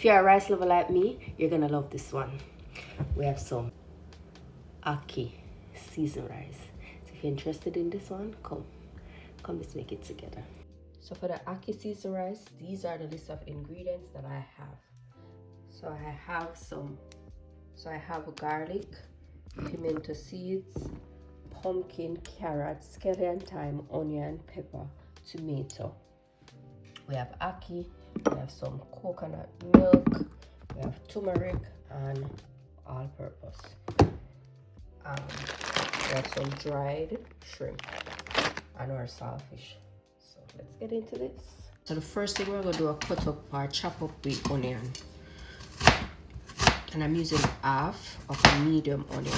If you're a rice lover like me, you're gonna love this one. We have some Ackee seasoned rice. So if you're interested in this one, come let's make it together. So for the Ackee seasoned rice, these are the list of ingredients that I have. So I have garlic, pimento seeds, pumpkin, carrot, scallion, thyme, onion, pepper, tomato. We have ackee, we have some coconut milk, we have turmeric and all-purpose. We have some dried shrimp and our saltfish. So let's get into this. So the first thing we're gonna do is cut up or chop up the onion. And I'm using half of a medium onion.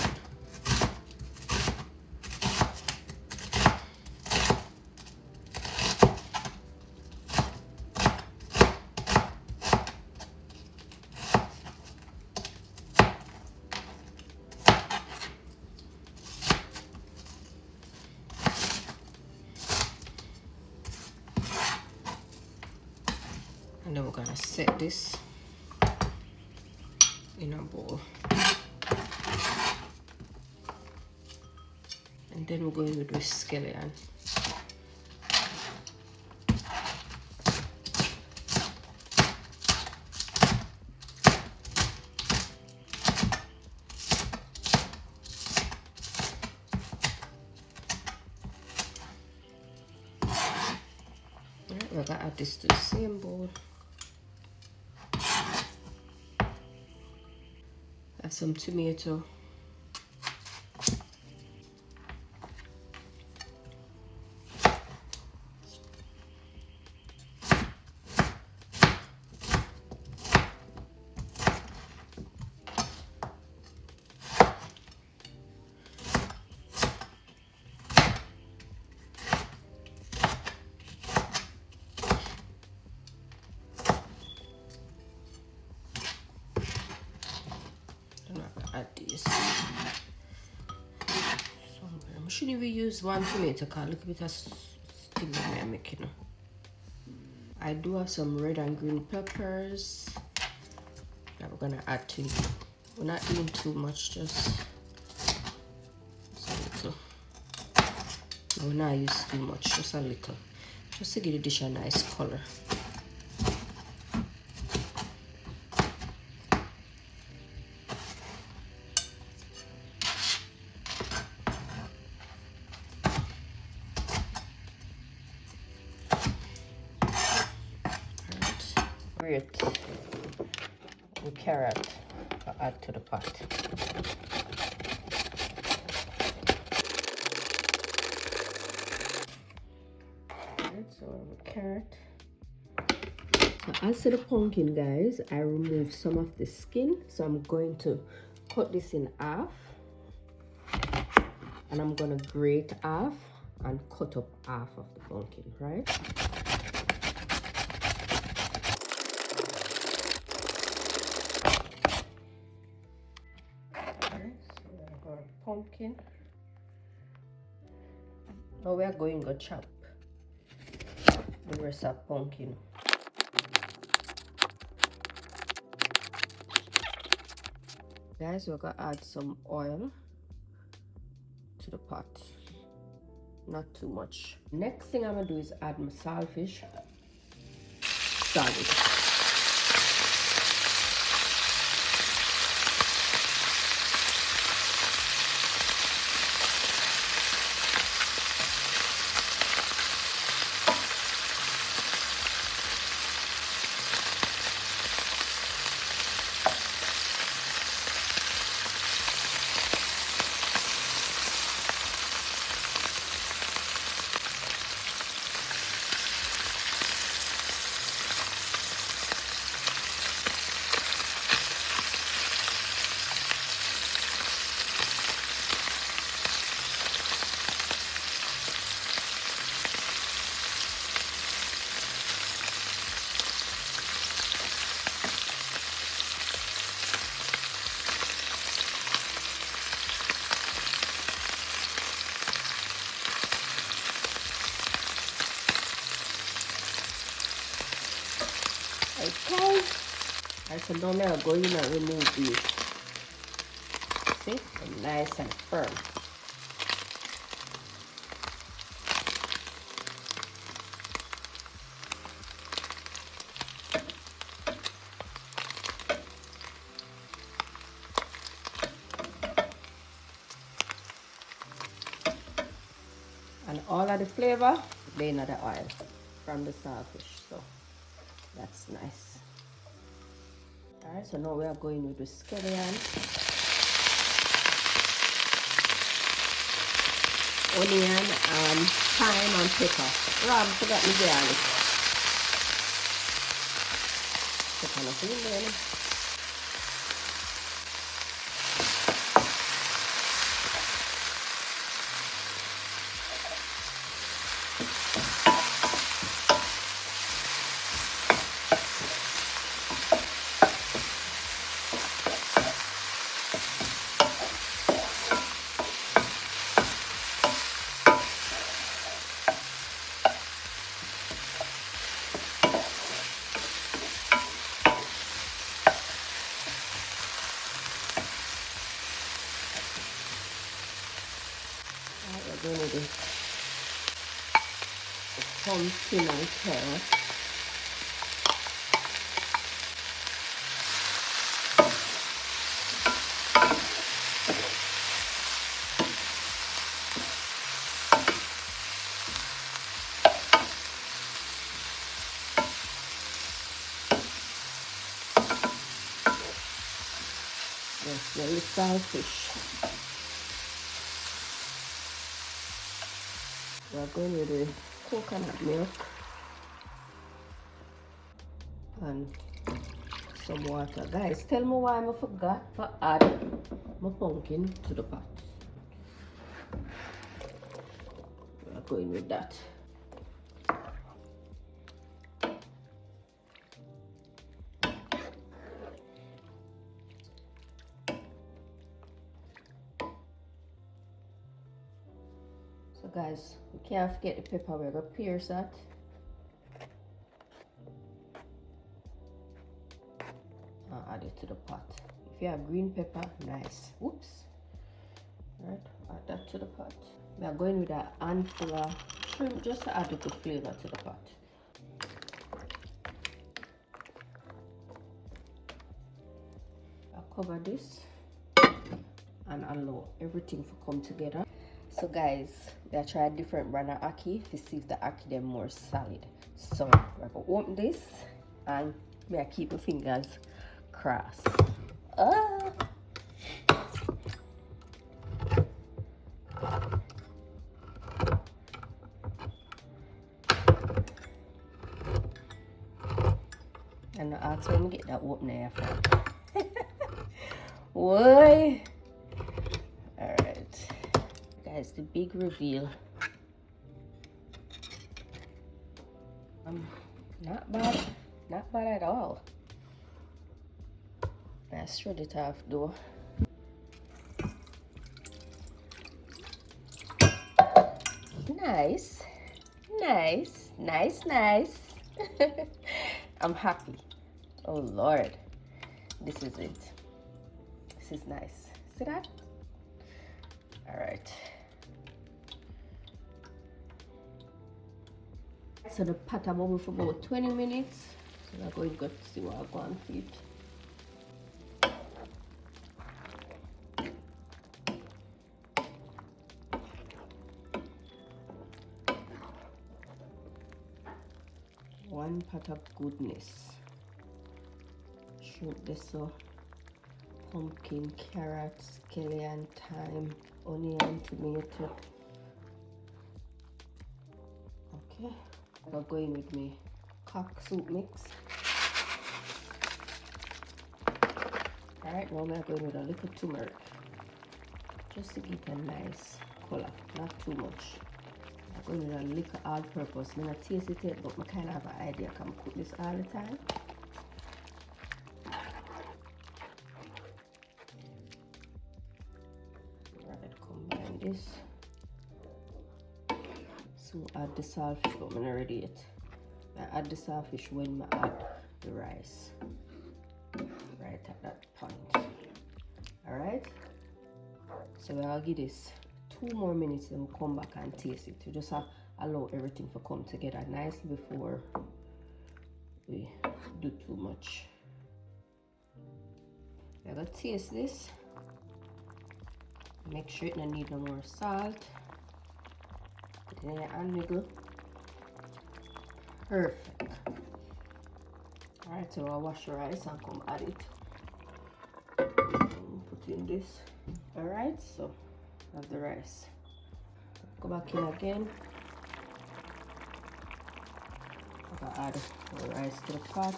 And then we're gonna set this in a bowl. And then we're going to do scallion. Alright, we're gonna add this to the same bowl. Have some tomato. Add this. So I shouldn't even use one tomato because look a bit of thing that I'm making. I do have some red and green peppers that we're gonna add to it. We're not doing too much, just a little. We're not use too much, just a little, just to give the dish a nice color. Grate the carrot to add to the pot. Alright, so carrot. So as to the pumpkin, guys, I removed some of the skin, so I'm going to cut this in half, and I'm gonna grate half and cut up half of the pumpkin, right? Pumpkin. Now we are going to chop the rest of pumpkin. Guys, we're gonna add some oil to the pot, not too much. Next thing I'm gonna do is add my saltfish solid. Alright, so now I'm going to remove these. See? They're nice and firm. And all of the flavor, they in the oil from the saltfish, so that's nice. Alright, so now we are going with the scallion, onion, thyme and pepper. Ram, forgot me garlic. Put on a few then. We're going to do the pumpkin and carrot. Yes, there is saltfish. We're going with the coconut milk and some water. Guys, tell me why I forgot to add my pumpkin to the pot. We're going with that. So guys, we can't forget the pepper. We're going to pierce that. And add it to the pot. If you have green pepper, nice. Whoops. Alright, add that to the pot. We are going with a handful of shrimp just to add a good flavor to the pot. I'll cover this and allow everything to come together. So guys, we are trying different brand of ackee to see if the ackee them more solid. So we're gonna open this and we are keep my fingers crossed. Ah. And I ask when we get that open there from. Why? Alright. Guys, the big reveal. Not bad. Not bad at all. I shred it off though. Nice. Nice. Nice, nice. I'm happy. Oh Lord. This is it. This is nice. See that? Alright. So the pot bubble for about 20 minutes. So we're going to go see what I'm going to feed. One pot of goodness. Shrimp this so pumpkin, carrot, scallion, thyme, onion, tomato. Okay. I'm going with me cock soup mix. Alright, now I'm going with a little turmeric. Just to give a nice color, not too much. I'm going with a little all-purpose. I'm not taste it yet, but I kind of have an idea I can cook this all the time. Alright, combine this. So add the saltfish, but I'm not ready yet. I add the saltfish when I add the rice. So I'll give this 2 more minutes, then we'll come back and taste it. We just allow everything to come together nicely before we do too much. We're gonna taste this. Make sure it doesn't need no more salt. Put it in your hand wiggle. Perfect. Alright, so I'll wash the rice and come add it. Put in this. Alright, so I have the rice. Go back in again. I'm gonna add the rice to the pot.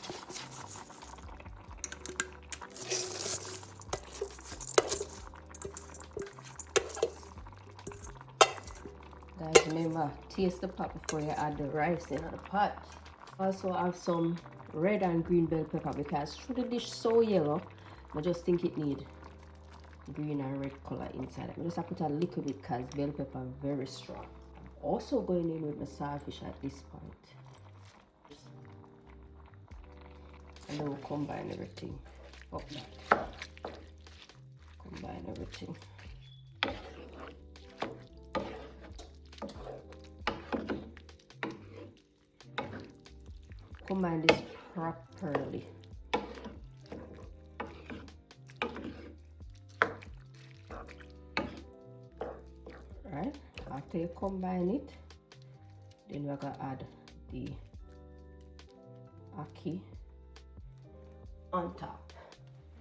Guys, remember, taste the pot before you add the rice in the pot. Also have some red and green bell pepper because through the dish so yellow, I just think it need green and red color inside. I just have to put a little bit because bell pepper very strong. I'm also going in with my saltfish at this point. And then we'll combine everything. Combine everything. Combine this properly. Right, after you combine it, then we're gonna add the ackee on top.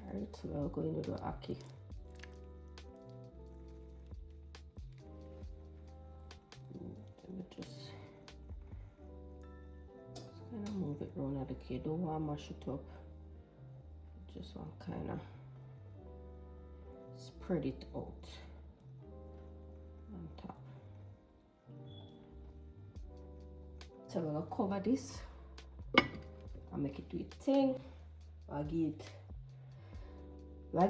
Alright, so we're going to do ackee. Let me just kind of move it around at the key. Don't want to mash it up. Just want to kind of spread it out on top. So we're gonna cover this and make it do its thing. I'll give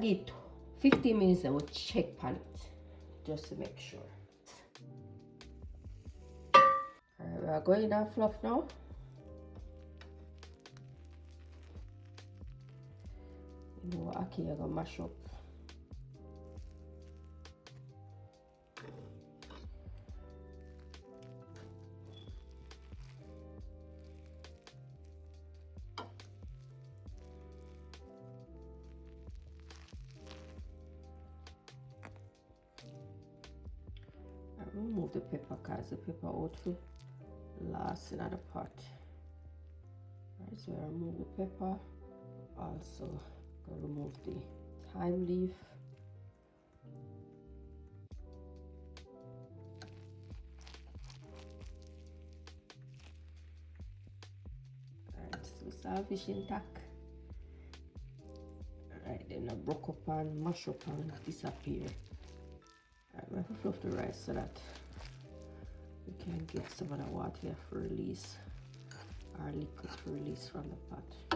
it 15 minutes and we'll check on it just to make sure. Alright, we are going down fluff now. You know what ackee I'm gonna mash up. Remove the pepper because the pepper out for last in the pot. Alright, so I remove the pepper. Also gonna remove the thyme leaf. Alright, so saltfish intact. Alright, then I broke up and mash up and disappear. Alright, we have to fluff the rice so that we can get some of the water to release, our liquid to release from the pot.